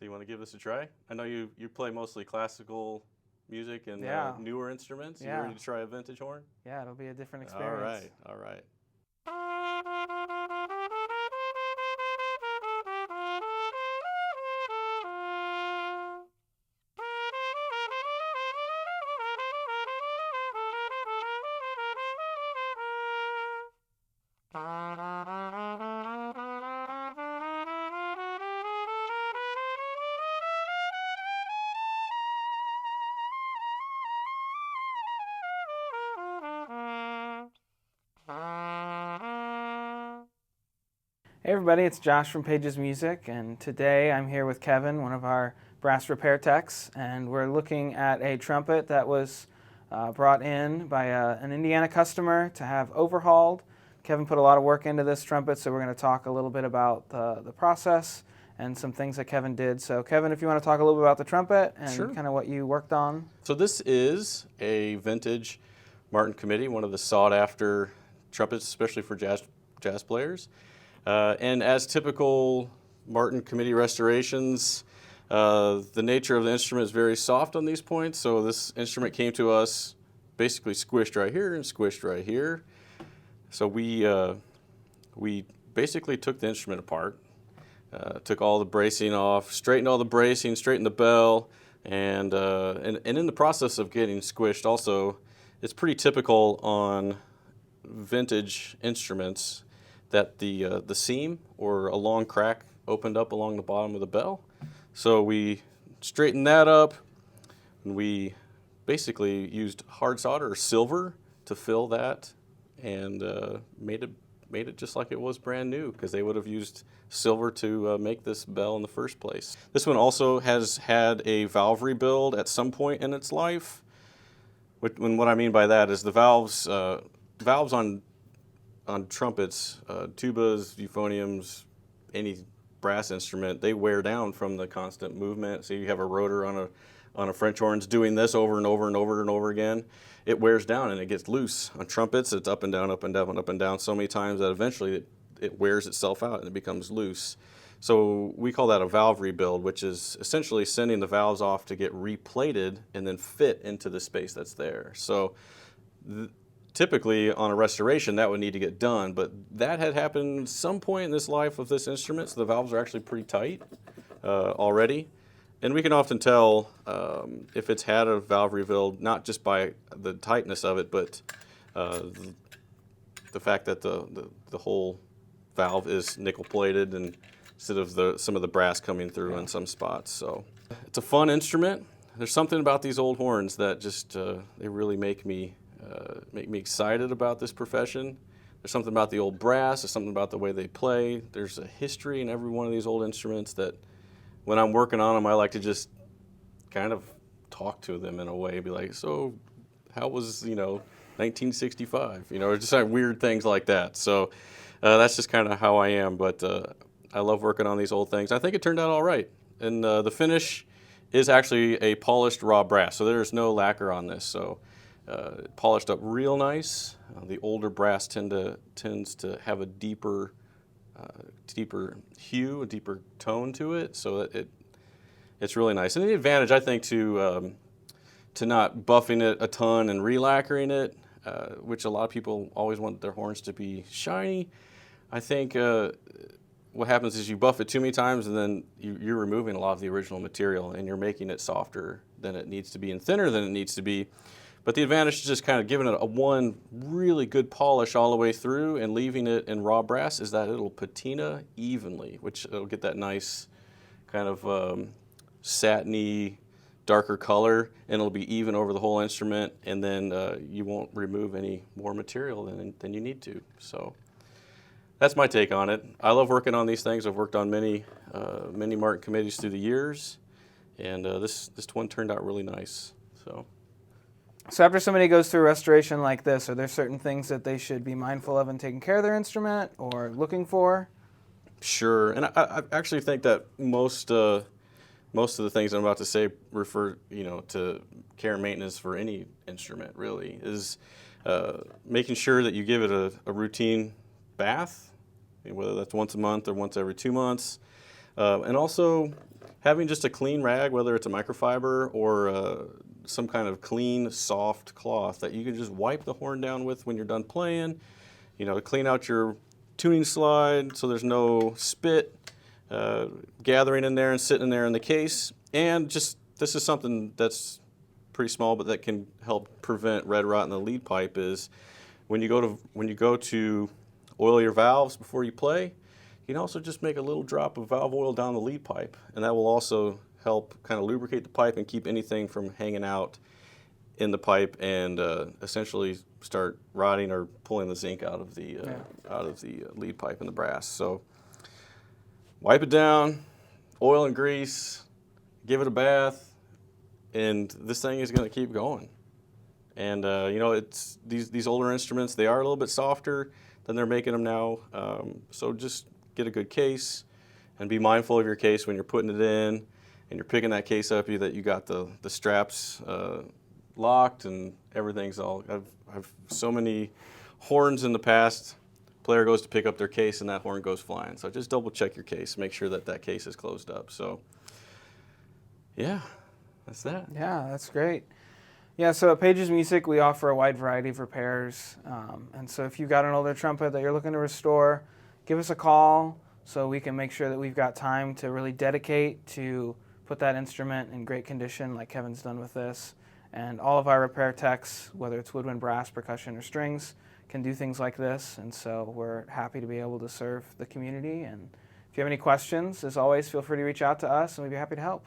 So you want to give this a try? I know you play mostly classical music and Yeah. newer instruments. Yeah. You ready to try a vintage horn? Yeah, it'll be a different All experience. right, all right. Hey everybody, it's Josh from Pages Music, and today I'm here with Kevin, one of our brass repair techs, and we're looking at a trumpet that was brought in by an Indiana customer to have overhauled. Kevin put a lot of work into this trumpet, so we're going to talk a little bit about the process and some things that Kevin did. So Kevin, if you want to talk a little bit about the trumpet and Sure. kind of what you worked on. So this is a vintage Martin Committee, one of the sought-after trumpets, especially for jazz players. And as typical Martin Committee restorations, the nature of the instrument is very soft on these points. So this instrument came to us basically squished right here and squished right here. So we basically took the instrument apart, took all the bracing off, straightened all the bracing, straightened the bell, and in the process of getting squished also, it's pretty typical on vintage instruments that the seam or a long crack opened up along the bottom of the bell. So we straightened that up, and we basically used hard solder or silver to fill that, and made it just like it was brand new, because they would have used silver to make this bell in the first place. This one also has had a valve rebuild at some point in its life. What I mean by that is the valves on trumpets, tubas, euphoniums, any brass instrument, they wear down from the constant movement. So you have a rotor on a French horns doing this over and over and over and over again. It wears down and it gets loose. On trumpets, it's up and down, up and down, up and down so many times that eventually it wears itself out and it becomes loose. So we call that a valve rebuild, which is essentially sending the valves off to get replated and then fit into the space that's there. So typically on a restoration that would need to get done, but that had happened some point in this life of this instrument, so the valves are actually pretty tight already. And we can often tell if it's had a valve rebuild, not just by the tightness of it, but the fact that the whole valve is nickel plated and instead of some of the brass coming through in some spots. So it's a fun instrument. There's something about these old horns that just they really make me excited about this profession. There's something about the old brass. There's something about the way they play. There's a history in every one of these old instruments that when I'm working on them, I like to just kind of talk to them in a way, be like, so how was, 1965? Just like weird things like that. So that's just kind of how I am, but I love working on these old things. I think it turned out all right. And the finish is actually a polished raw brass, so there's no lacquer on this. So polished up real nice. The older brass tends to have a deeper hue, a deeper tone to it, so that it's really nice. And the advantage, I think, to not buffing it a ton and re-lacquering it, which a lot of people always want their horns to be shiny. I think what happens is you buff it too many times, and then you're removing a lot of the original material, and you're making it softer than it needs to be and thinner than it needs to be. But the advantage is just kind of giving it a one really good polish all the way through and leaving it in raw brass is that it'll patina evenly, which it'll get that nice kind of satiny, darker color, and it'll be even over the whole instrument, and then you won't remove any more material than you need to. So that's my take on it. I love working on these things. I've worked on many Martin committees through the years, and this one turned out really nice. So after somebody goes through a restoration like this, are there certain things that they should be mindful of in taking care of their instrument or looking for? Sure, and I actually think that most of the things I'm about to say refer, to care and maintenance for any instrument. Really, is making sure that you give it a routine bath, whether that's once a month or once every 2 months, and also having just a clean rag, whether it's a microfiber or some kind of clean, soft cloth that you can just wipe the horn down with when you're done playing, to clean out your tuning slide so there's no spit gathering in there and sitting in there in the case. And just, this is something that's pretty small, but that can help prevent red rot in the lead pipe, is when you go to oil your valves before you play, you can also just make a little drop of valve oil down the lead pipe, and that will also help kind of lubricate the pipe and keep anything from hanging out in the pipe and essentially start rotting or pulling the zinc out of the lead pipe and the brass. So wipe it down, oil and grease, give it a bath, and this thing is going to keep going. And it's these older instruments, they are a little bit softer than they're making them now. So just get a good case and be mindful of your case when you're putting it in and you're picking that case up, that you got the straps locked and everything's all. I've so many horns in the past. Player goes to pick up their case and that horn goes flying. So just double check your case, make sure that case is closed up. So yeah, that's that. Yeah, that's great. Yeah, so at Pages Music, we offer a wide variety of repairs. And so if you've got an older trumpet that you're looking to restore, give us a call so we can make sure that we've got time to really dedicate to put that instrument in great condition like Kevin's done with this. And all of our repair techs, whether it's woodwind, brass, percussion, or strings, can do things like this. And so we're happy to be able to serve the community. And if you have any questions, as always, feel free to reach out to us and we'd be happy to help.